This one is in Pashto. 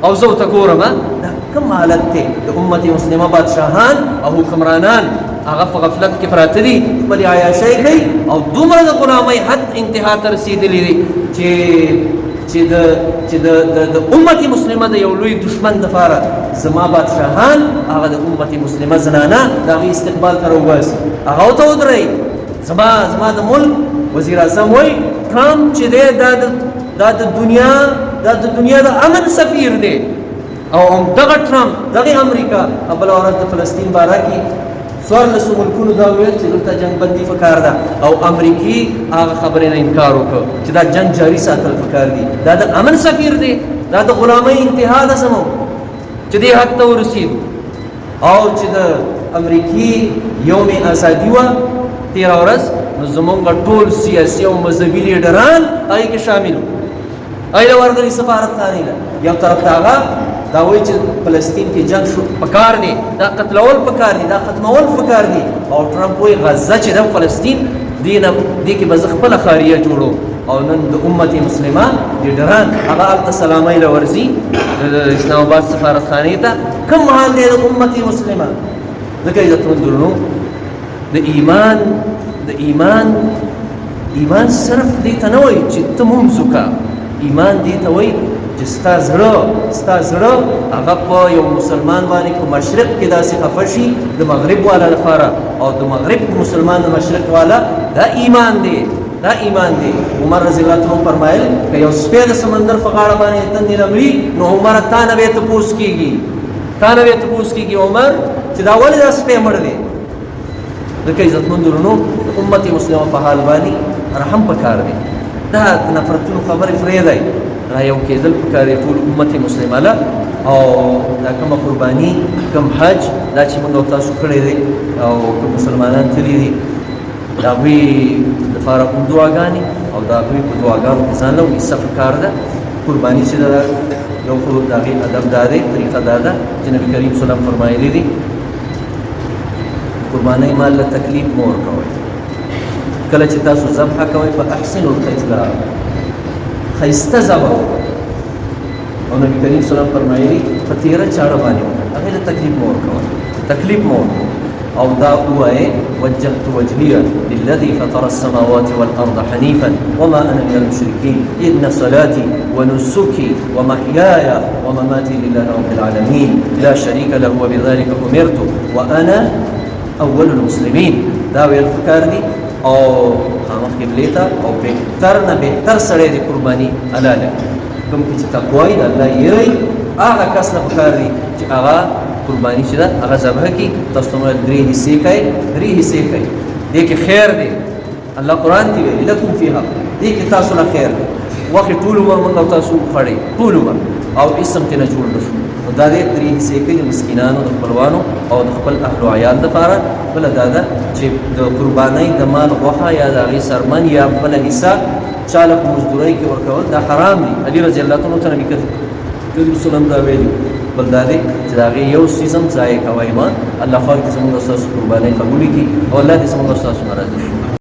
او زه ورته ګورم دا کوم حالت دی د امت مسلمه بادشاهان او حکمرانان هغه په غفلت کې پراته دي خپلې عیاشۍ کوي او دومره د غلامۍ حد انتها ته رسېدلي دي چې د امت مسلمه د یو لوی دشمن دپاره زما بادشاهان هغه د امت مسلمه زنانه د هغې استقبال ته راوباسي هغه ورته ودرئ زما د ملک وزیر اعظم وایي ټرمپ چې دی دا د دنیا د امن سفیر دی او دغه ټرمپ دغه امریکا بله ورځ د فلسطین باره کې څوارلسو ملکونو دا ویل چې دلته جنګ بندي پکار ده او امریکي هغه خبرې نه انکار وکړ چې دا جنګ جاري ساتل پکار دي دا د امن سفیر دی دا د غلامۍ انتها ده زموږ چې دې حد ته ورسېدو او چې د امریکي یوم ازادي وه تېره ورځ نو زمونږ ټول سیاسي او مذهبي لیډران هغې کې شامل وو هغې له ورغلي سفارتخانې له یو طرف ته هغه دا وایي چې فلسطین کې جنګ شو پکار دی دا قتلول پکار دي دا ختمول پکار دي او ټرمپ وایي غزه چې ده فلسطین دې کې به زه خپله خاریه جوړو او نن د امت مسلمه لیډران هغه هلته سلامۍ له ورځي د اسلام آباد سفارتخانې ته کوم حال دی د امت مسلمه ځکه عزتمندونو د ایمان صرف دې ته نه وایي چې ته مونځ وکړه ایمان دې ته وایي چې ستا زړه هغه په یو مسلمان باندې په مشرق کې داسې خفه شي د مغرب والا لپاره او د مغرب مسلمان د مشرق والا دا ایمان دی عمر رضی الله عنه فرمایل که یو سپی د سمندر په غاړه باندې تندې رمړي نو عمر تا نه به یې تپوس کېږي عمر چې دا ولې دا سپی مړ دی ځکه عزتمندو وروڼو د امت مسلمه په حال باندې رحم پکار دی دا نفرتونو خبرې پرېږدئ را یو کېدل پکار دی ټول امت مسلمه له او دا کومه قرباني کوم حج دا چې موږ او تاسو کړی دی او کوم مسلمانان تللي دي د هغوی دپاره کوم دعاګانې او د هغوی په دعاګانو کې ځان له حصه پکار ده قرباني چې ده یو خو د هغې ادب دا دی طریقه دا ده چې نبي کریم صلی الله فرمایلی دي قربانۍ مال له تکلیف مه ورکوئ کله چې تاسو ذبحه کوئ په احسنو القتلا ښایسته ذبح وکړئ او نبي کریم صلی الله فرمایلي په تېره چاړه باندې وکړئ هغې له تکلیف مه ورکوئ او دا ووایئ وجهت وجهي للذي فطر السماوات والأرض حنيفا وما أنا من المشركين إن صلاتي ونسكي ومحياي ومماتي لله رب العالمين لا شريك له وبذلك أمرت وأنا اول المسلمین دا ویل پکار دي او خامخ قبلې ته او بهتر نه بهتر سړی د قرباني حلاله کوم چې تقوا یې د الله یری هغه کس نه پکار دي چې هغه قرباني چې ده هغه ذبح کړي تاسو ته درې حصې کوي دې کې خیر دی الله قرآن کې ویلي لکم فیها دې کې تاسو له خیر دی وخت ټول عمر موږ او تاسو خړې ټول عمر او اسم ته نه جوړ نشو دا دې درې حصې کوي د مسکینانو د خپلوانو او د خپل اهل او عیال دپاره بله دا ده چې د قربانۍ د مال غوښه یا د هغې سرمن یا بله حصه چا له په مزدورۍ کې ورکول دا حرام دي علي رضی الله عنه ته نبي کریم وسلم دا ویلي بل دا دی چې د هغې یو څیز هم ضایع کوئ مه الله پاک دې زموږ او ستاسو قربانۍ قبولې کړي او الله دې زموږ او ستاسو نه راضي شي